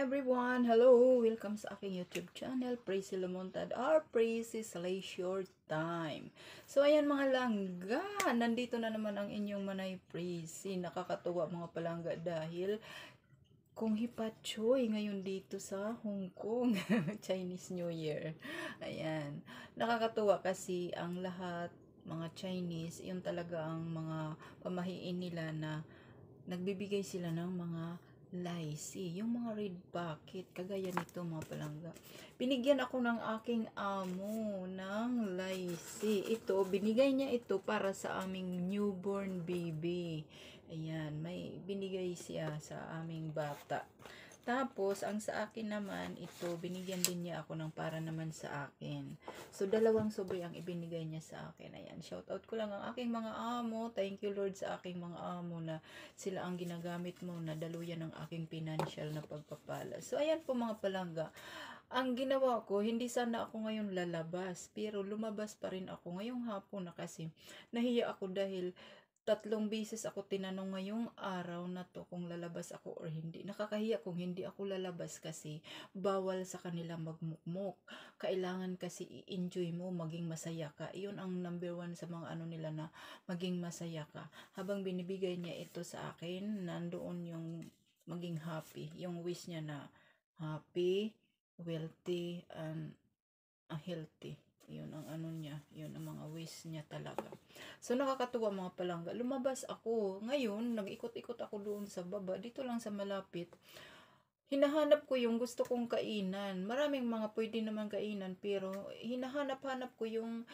everyone! Hello! Welcome sa aking YouTube channel, Praise Lumontad or Praise Leisure Time. So, ayan mga langga, nandito na naman ang inyong Manay Praise. Nakakatuwa mga palangga dahil kung hipachoy ngayon dito sa Hong Kong, Chinese New Year. Ayan, nakakatuwa kasi ang lahat, mga Chinese, yun talaga ang mga pamahiin nila na nagbibigay sila ng mga lychee, yung mga red bucket, kagaya nito mga palangga. Binigyan ako ng aking amo ng lychee. Ito, binigay niya ito para sa aming newborn baby. Ayan, may binigay siya sa aming bata. Tapos, ang sa akin naman, ito, binigyan din niya ako ng para naman sa akin. So, dalawang sobre ang ibinigay niya sa akin. Ayan, shout out ko lang ang aking mga amo. Thank you Lord sa aking mga amo na sila ang ginagamit mo na daluyan ng aking financial na pagpapala. So, ayan po mga palangga. Ang ginawa ko, hindi sana ako ngayon lalabas, pero lumabas pa rin ako ngayong hapon na kasi nahiya ako dahil 3 beses ako tinanong ngayong araw na to kung lalabas ako or hindi. Nakakahiya kung hindi ako lalabas kasi bawal sa kanila magmukmok. Kailangan kasi i-enjoy mo, maging masaya ka. Iyon ang number 1 sa mga ano nila na maging masaya ka. Habang binibigay niya ito sa akin, nandoon yung maging happy. Yung wish niya na happy, wealthy, and healthy. Yun ang ano niya, yun ang mga wish niya talaga. So nakakatuwa mga palangga, lumabas ako ngayon, nag-ikot-ikot ako doon sa baba, dito lang sa malapit. Hinahanap ko yung gusto kong kainan. Maraming mga pwede naman kainan, pero hinahanap-hanap ko yung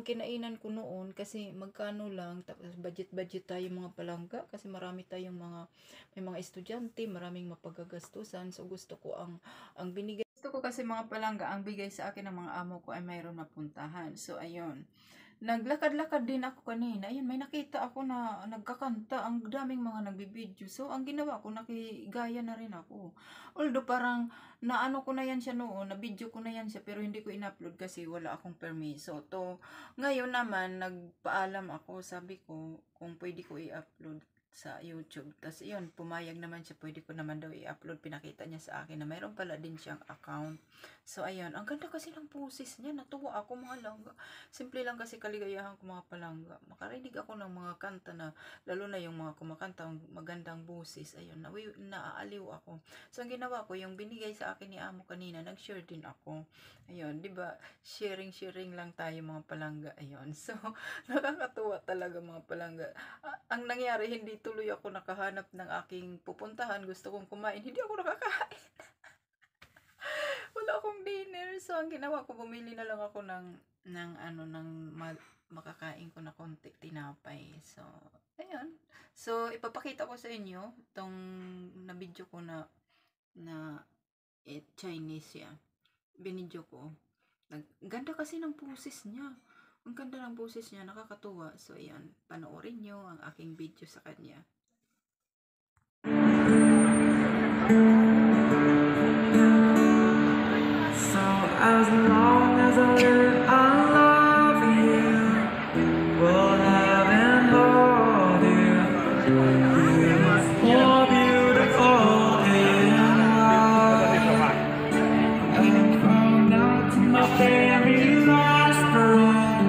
kinainan ko noon kasi magkano lang, tapos budget tayo mga palangga kasi marami tayong may mga estudyante, maraming mapagagastusan. So gusto ko ang binigay. Gusto ko kasi mga palangga, ang bigay sa akin ng mga amo ko ay mayroon mapuntahan. So ayun. Naglakad-lakad din ako kanina. Ayun, may nakita ako na nagkakanta. Ang daming mga nagbibideo. So, ang ginawa ko, nakigaya na rin ako. Although, parang naano ko na yan siya noon, na-video ko na yan siya, pero hindi ko in-upload kasi wala akong permiso. To, ngayon naman, nagpaalam ako. Sabi ko, kung pwede ko i-upload sa YouTube. Tapos yun, pumayag naman siya, pwede ko naman daw i-upload. Pinakita niya sa akin na mayroon pala din siyang account. So ayun, ang ganda kasi ng pusis niya, natuwa ako mga langga. Simple lang kasi kaligayahan ko mga palangga. Makarinig ako ng mga kanta na, lalo na yung mga kumakanta, magandang busis. Ayun, naaaliw ako. So ang ginawa ko, yung binigay sa akin ni amo kanina, nag-share din ako. Ayun, di ba? Sharing lang tayo mga palangga. Ayun. So, nakakatuwa talaga mga palangga. Ang nangyari, hindi tuloy ako nakahanap ng aking pupuntahan. Gusto kong kumain. Hindi ako nakakain. Wala akong dinner. So, ang ginawa ko, bumili na lang ako ng makakain ko na konti tinapay. So, ayun. So, ipapakita ko sa inyo itong na-video ko na Chinese siya. Binidyo ko. Ganda kasi ng poses niya. Ang ganda ng boses niya, nakakatuwa. So, ayan, panoorin nyo ang aking video sa kanya. So, as long as I live, I love you. We'll have and hold you. You're more beautiful in life. And from now to my very last breath,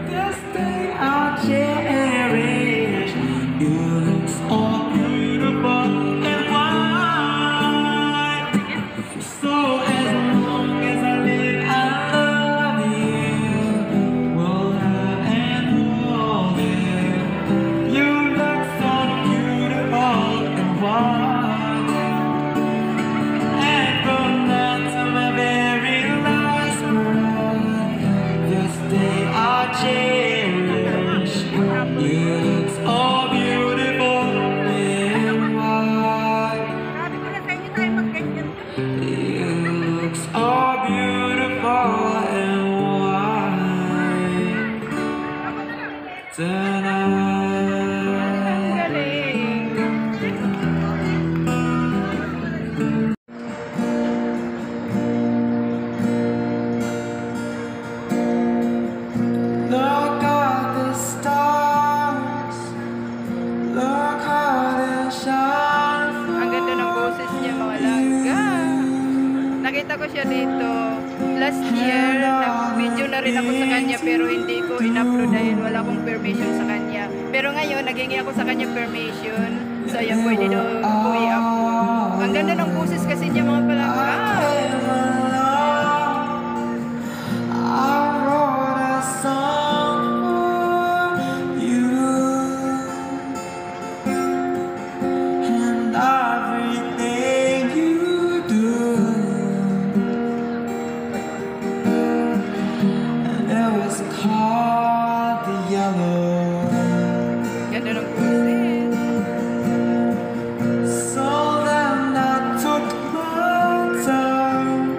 this day I'll cherish you. ko siya dito last year. Nag-video na rin ako sa kanya pero hindi ko in-upload dahil wala akong permission sa kanya. Pero ngayon, naghingi ako sa kanya permission. So, ayan, pwede daw ko i-upload. Ang ganda ng boses kasi niya mga palangga. I wrote a song for you, and everything you do, and it was called the Yellow. Ganda ng boses. So then I took my time.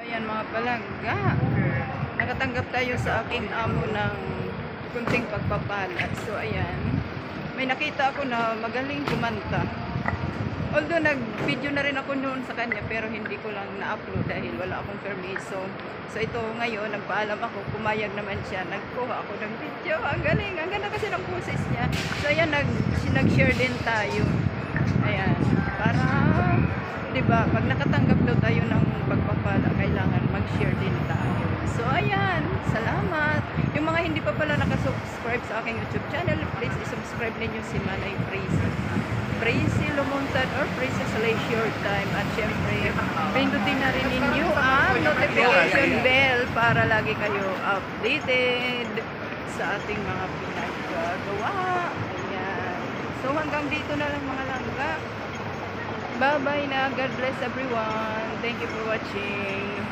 Ayan mga palangga. Nakatanggap tayo sa aking amo ng kunting pagpapala. So ayan. May nakita ako na magaling kumanta. Although nag-video na rin ako noon sa kanya pero hindi ko lang na-upload dahil wala akong permiso. So ito ngayon, nagpaalam ako, pumayag naman siya. Nagkuha ako ng video. Ang galing. Ang ganda kasi ng boses niya. So ayan, nag-share din tayo. Ayan. Para, diba, pag nakatanggap daw tayo ng pagpapala, kailangan mag-share din tayo. So ayan, salamat. Yung mga hindi pa pala nakasubscribe sa aking YouTube channel, please isubscribe ninyo si Manay Praise Lumontad or Praises Leisure Time. At syempre, pindutin na rin ninyo ang notification bell para lagi kayo updated sa ating mga pinagagawa. Ayan. So hanggang dito na lang mga langga. Bye-bye na. God bless everyone. Thank you for watching.